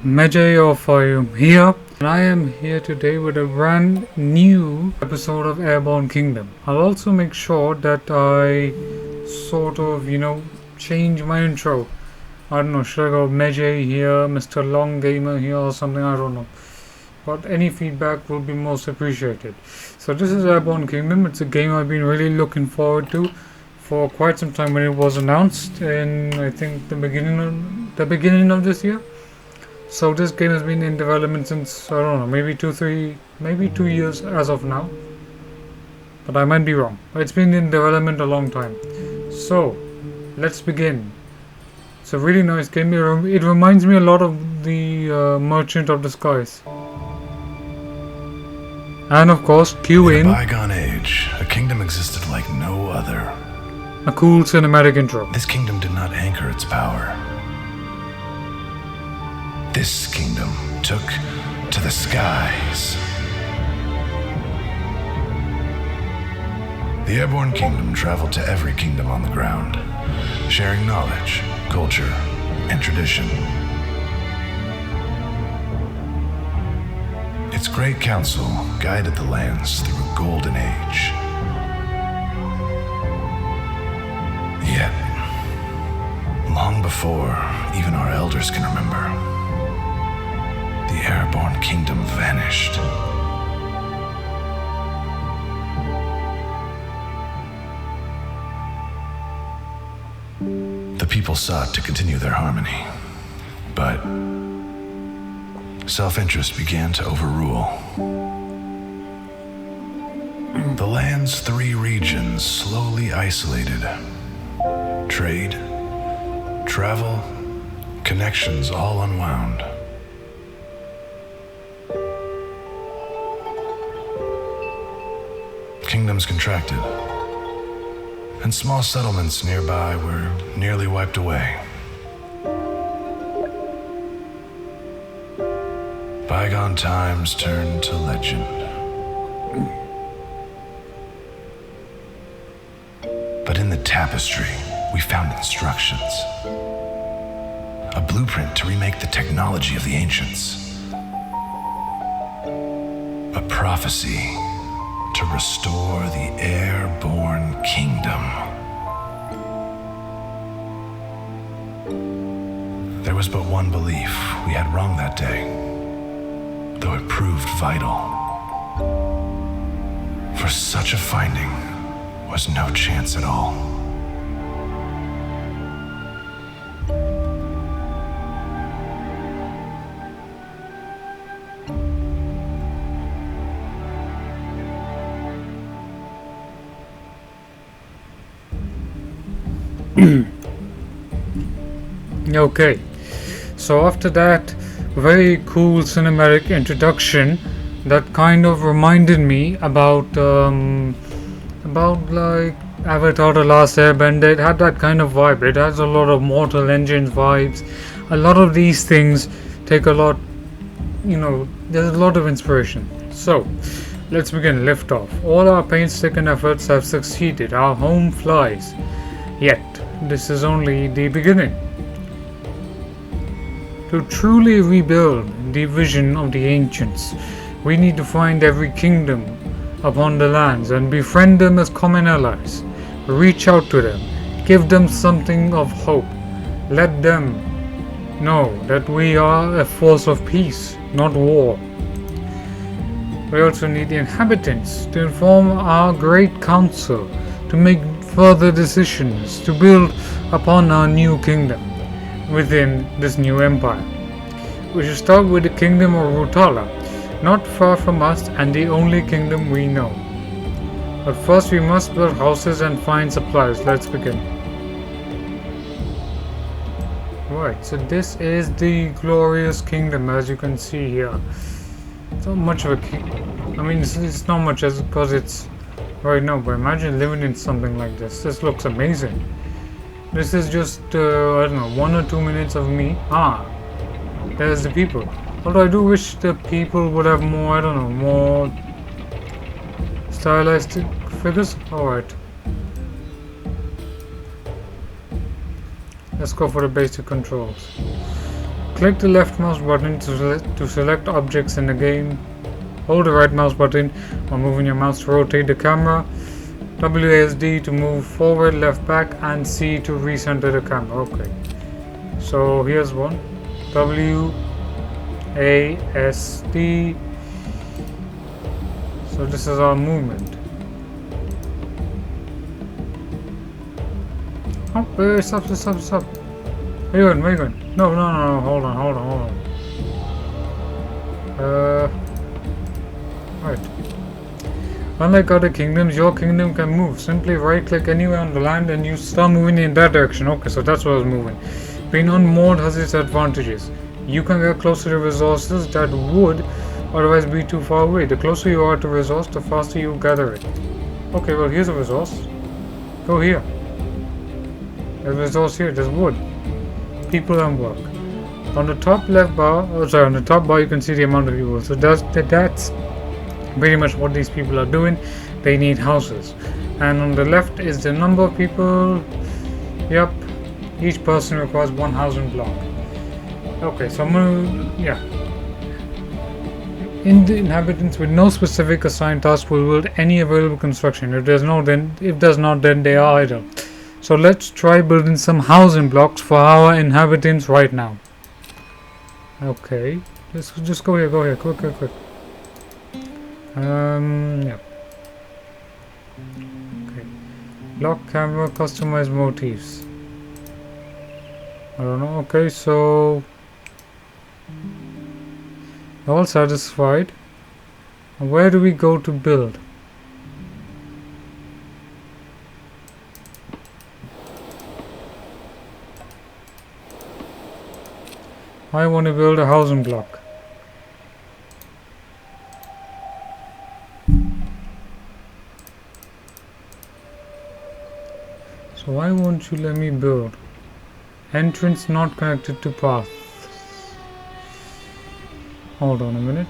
Majay of I am here, and I am here today with a brand new episode of Airborne Kingdom. I'll also make sure that I sort of, change my intro. I don't know, should I go Majay here, Mr. Long Gamer here, or something? I don't know. But any feedback will be most appreciated. So this is Airborne Kingdom. It's a game I've been really looking forward to for quite some time when it was announced in, I think, the beginning of this year. So this game has been in development since, I don't know, maybe 2 years as of now. But I might be wrong. But it's been in development a long time. So, let's begin. It's a really nice game. It reminds me a lot of the Merchant of the Skies. And of course, cue in a bygone age, a kingdom existed like no other. A cool cinematic intro. This kingdom did not anchor its power. This kingdom took to the skies. The Airborne Kingdom traveled to every kingdom on the ground, sharing knowledge, culture, and tradition. Its great council guided the lands through a golden age. Yet, long before even our elders can remember, the Airborne Kingdom vanished. The people sought to continue their harmony, but self-interest began to overrule. The land's 3 regions slowly isolated. Trade, travel, connections all unwound. Kingdoms contracted, and small settlements nearby were nearly wiped away. Bygone times turned to legend. But in the tapestry, we found instructions. A blueprint to remake the technology of the ancients. A prophecy to restore the Airborne Kingdom. There was but one belief we had wrong that day, though it proved vital. For such a finding was no chance at all. Okay, so after that very cool cinematic introduction that kind of reminded me about like Avatar: The Last Airbender. It had that kind of vibe. It has a lot of Mortal Engines vibes. A lot of these things take a lot, there's a lot of inspiration. So let's begin. Lift off. All our painstaking efforts have succeeded. Our home flies. Yet this is only the beginning. To truly rebuild the vision of the ancients, we need to find every kingdom upon the lands and befriend them as common allies. Reach out to them, give them something of hope. Let them know that we are a force of peace, not war. We also need the inhabitants to inform our great council to make further decisions to build upon our new kingdom within this new empire. We should start with the kingdom of Rutala, not far from us and the only kingdom we know. But first we must build houses and find supplies. Let's begin. Right, so this is the glorious kingdom, as you can see here. It's not much of a kingdom. I mean, it's not much as because it's right now, but imagine living in something like this. This looks amazing. This is just, I don't know, 1 or 2 minutes of me. There's the people. Although I do wish the people would have more, I don't know, more stylized figures. Alright. Let's go for the basic controls. click the left mouse button to select objects in the game. Hold the right mouse button while moving your mouse to rotate the camera. WASD to move forward, left, back, and C to recenter the camera. Okay. So here's one. WASD. So this is our movement. Oh, wait, stop. Where you going? No, hold on. Right. Unlike other kingdoms, your kingdom can move. Simply right-click anywhere on the land and you start moving in that direction. Okay, so that's what I was moving. Being unmoored has its advantages. You can get closer to resources that would otherwise be too far away. The closer you are to resource, the faster you gather it. Okay, well here's a resource. Go here. There's a resource here. There's wood. People and work. On the top left bar, on the top bar you can see the amount of people. So that's pretty much what these people are doing. They need houses. And on the left is the number of people. Yep. Each person requires one housing block. Okay, so I'm gonna, in the inhabitants with no specific assigned task will build any available construction. If there's not, then they are idle. So let's try building some housing blocks for our inhabitants right now. Okay, let's just go here, quick. Yeah. Okay. Lock camera, customize motifs. I don't know. Okay, so all satisfied. Where do we go to build? I want to build a housing block. So why won't you let me build? Entrance not connected to path. Hold on a minute.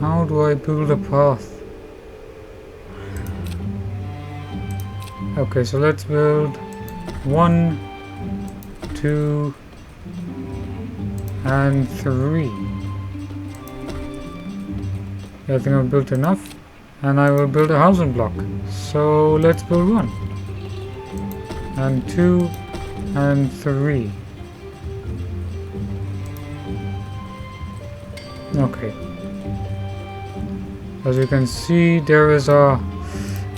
How do I build a path? Okay, so let's build 1, 2, and 3. I think I've built enough, and I will build a housing block. So let's build 1, and 2, and 3. Okay. As you can see, there is a...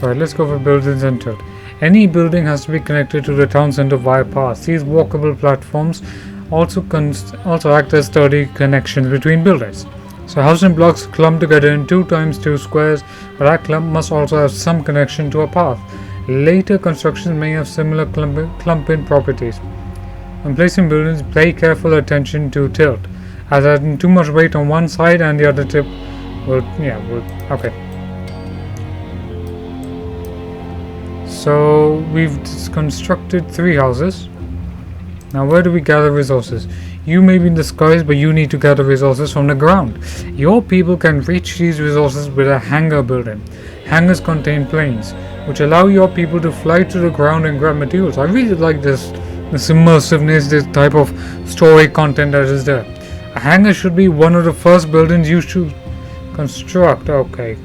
Right, let's go for buildings entered. Any building has to be connected to the town center via paths. These walkable platforms also act as sturdy connections between buildings. So housing blocks clump together in 2 times 2 squares, but that clump must also have some connection to a path. Later constructions may have similar clumping properties. When placing buildings, pay careful attention to tilt, as adding too much weight on one side and the other tip okay. So we've constructed 3 houses. Now where do we gather resources? You may be in the skies, but you need to gather resources from the ground. Your people can reach these resources with a hangar building. Hangars contain planes, which allow your people to fly to the ground and grab materials. I really like this immersiveness, this type of story content that is there. A hangar should be one of the first buildings you should construct. Okay.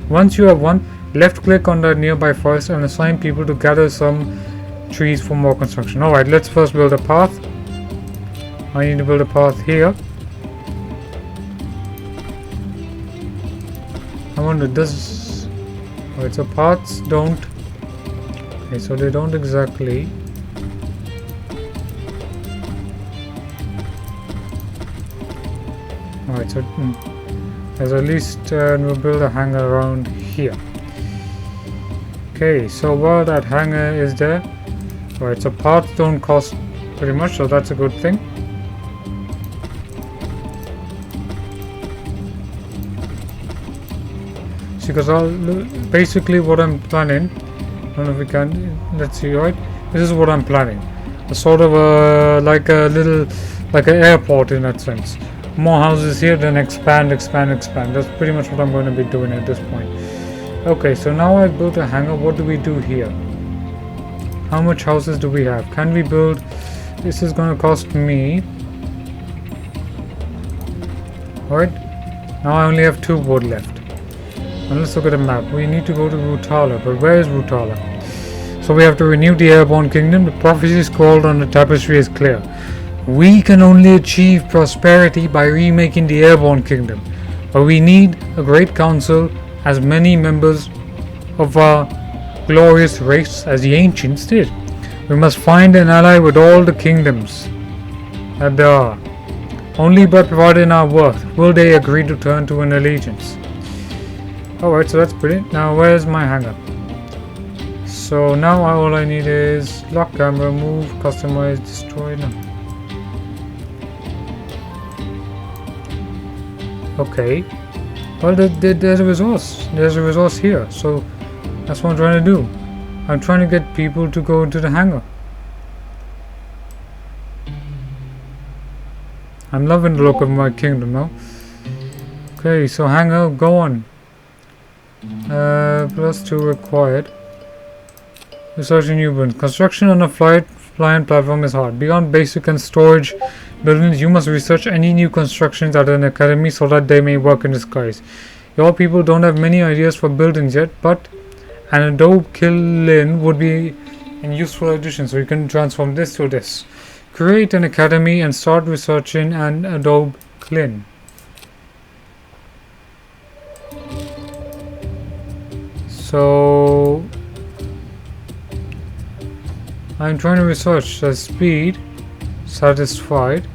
Once you have one, left click on the nearby forest and assign people to gather some trees for more construction. Alright, let's first build a path. I need to build a path here. I wonder, does... Alright, so paths don't... Okay, so they don't exactly... Alright, so... There's at least we'll build a hangar around here. Okay, so while that hangar is there, right, so parts don't cost pretty much, so that's a good thing. See, because basically what I'm planning, I don't know if we can, let's see, right, this is what I'm planning, a sort of like a little, like an airport in that sense. More houses here, then expand. That's pretty much what I'm going to be doing at this point. Okay, so now I've built a hangar. What do we do here? How much houses do we have? Can we build? This is going to cost me. Alright, now I only have 2 wood left. And let's look at the map. We need to go to Rutala, but where is Rutala? So we have to renew the Airborne Kingdom. The prophecy scrawled on the tapestry is clear. We can only achieve prosperity by remaking the Airborne Kingdom, but we need a great council, as many members of our glorious race as the ancients did. We must find an ally with all the kingdoms that there are. Only by providing our worth will they agree to turn to an allegiance. Alright, so that's brilliant. Now where's my hangar? So now all I need is lock camera, move, customize, destroy. No. Okay, well there's a resource. There's a resource here, so that's what I'm trying to do. I'm trying to get people to go into the hangar. I'm loving the look of my kingdom now. Okay, so hangar, go on. +2 required. Researching new buildings. Construction on a flying platform is hard. Beyond basic and storage buildings, you must research any new constructions at an academy so that they may work in the skies. Your people don't have many ideas for buildings yet, but an adobe kiln would be a useful addition. So you can transform this to this. Create an academy and start researching an adobe kiln. So I'm trying to research the speed. Satisfied.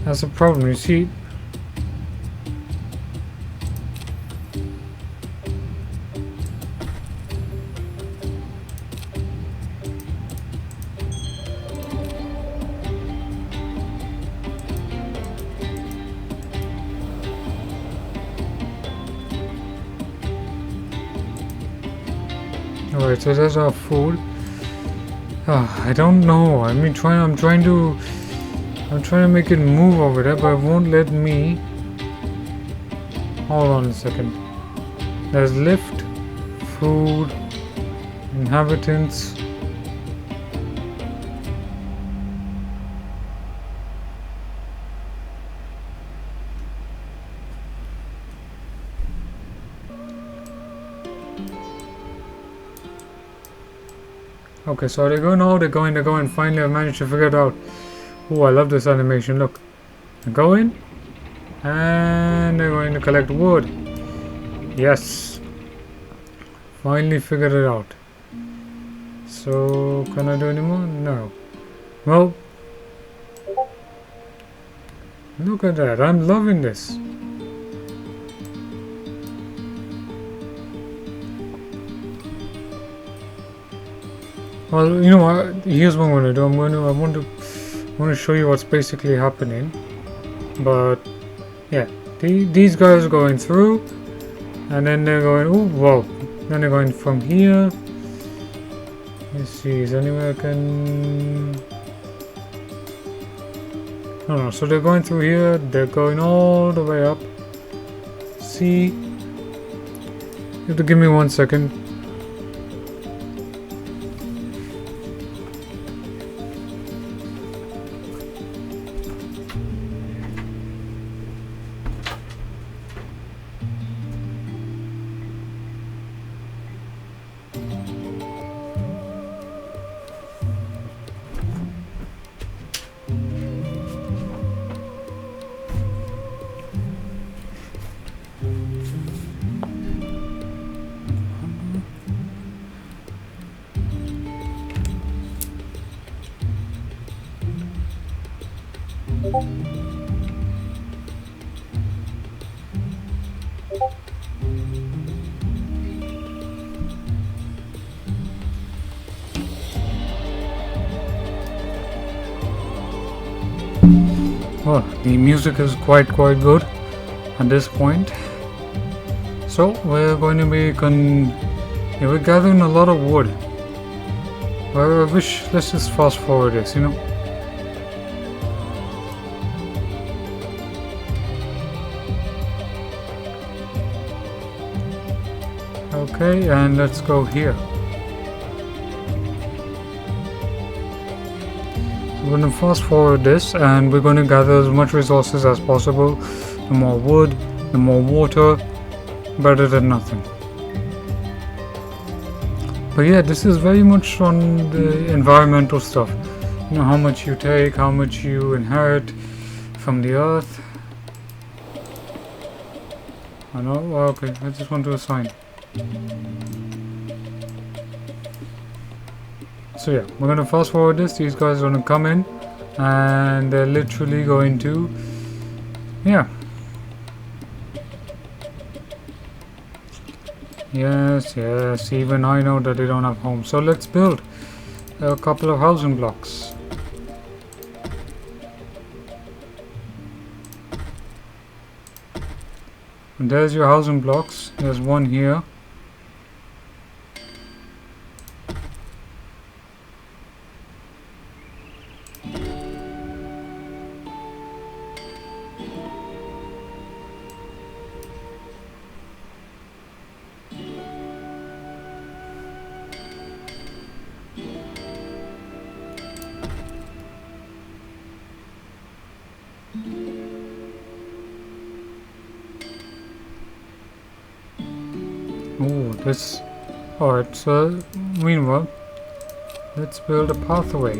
That's a problem, you see. Alright, so that's our food. I don't know. I'm trying to make it move over there, but it won't let me. Hold on a second. There's lift, food, inhabitants. Okay, so they're going out, they're going. Finally, I managed to figure it out. Oh, I love this animation. Look, they're going, and they're going to collect wood. Yes, finally figured it out. So, can I do any more? No. Well, look at that. I'm loving this. Well, you know what? Here's what I'm going to do. I want to show you what's basically happening. But yeah, these guys are going through, and then they're going. Oh, whoa! Then they're going from here. Let's see. Is anywhere I can? No. So they're going through here. They're going all the way up. See. You have to give me 1 second. Well, the music is quite good at this point. So we're going to be yeah, we're gathering a lot of wood. Well, I wish, let's just fast forward this, you know. Okay, and let's go here. We're going to fast forward this, and we're going to gather as much resources as possible. The more wood, the more water, better than nothing. But yeah, this is very much on the environmental stuff. You know, how much you take, how much you inherit from the earth. I know, okay, I just want to assign. So yeah, we're gonna fast forward this. These guys are gonna come in and they're literally going to, yeah. Yes, even I know that they don't have homes. So let's build a couple of housing blocks. And there's your housing blocks. There's one here. Oh, this. Alright, so meanwhile, let's build a pathway.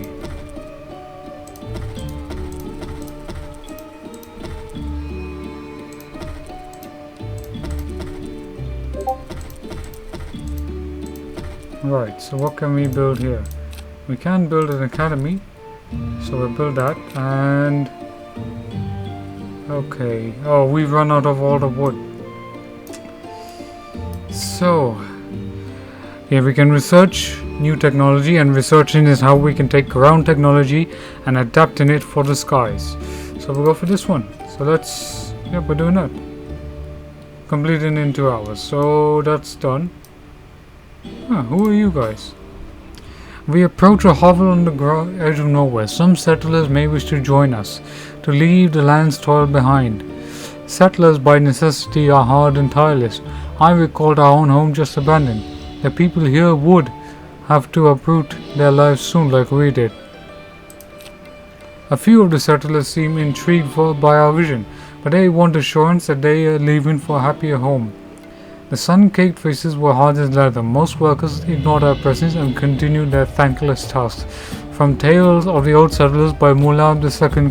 Right, so what can we build here? We can build an academy, so we'll build that. And okay, oh, we've run out of all the wood. So yeah, we can research new technology, and researching is how we can take ground technology and adapt in it for the skies. So we'll go for this one. So let's, yeah, we're doing that. Completing in 2 hours, so that's done. Who are you guys? We approach a hovel on the edge of nowhere. Some settlers may wish to join us, to leave the land's toil behind. Settlers by necessity are hard and tireless. I recalled our own home just abandoned. The people here would have to uproot their lives soon like we did. A few of the settlers seem intrigued by our vision, but they want assurance that they are leaving for a happier home. The sun-caked faces were hard as leather. Most workers ignored our presence and continued their thankless tasks. From Tales of the Old Settlers by Mulab II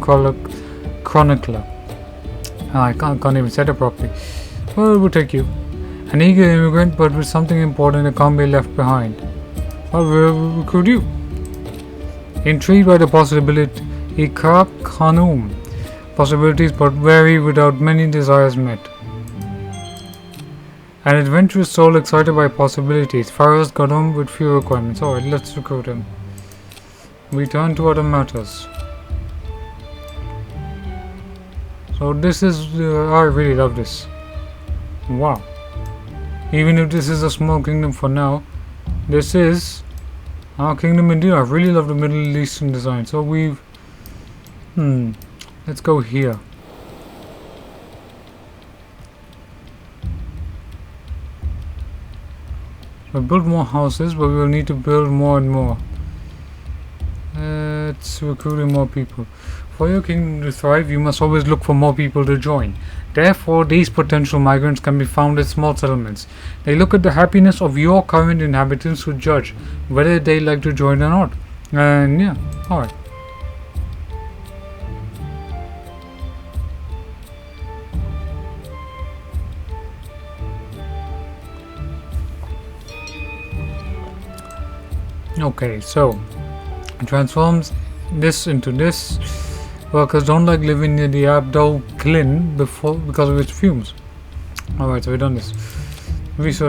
Chronicler. I can't even say it properly. Well, it will take you. An eager immigrant, but with something important that can't be left behind. Well, we'll recruit you. Intrigued by the possibility, Ikrab Khanum. Possibilities but vary without many desires met. An adventurous soul excited by possibilities. Faraz Gadam with few requirements. Alright, let's recruit him. We turn to other matters. So this is, I really love this. Wow. Even if this is a small kingdom for now, this is our kingdom indeed. I really love the Middle Eastern design. So we've, let's go here. We'll build more houses, but we will need to build more and more. It's recruiting more people. For your kingdom to thrive, you must always look for more people to join. Therefore, these potential migrants can be found at small settlements. They look at the happiness of your current inhabitants to judge whether they like to join or not. And yeah, alright. Okay, so it transforms this into this. Workers don't like living near the Abdul Klin because of its fumes. Alright, so we've done this. Research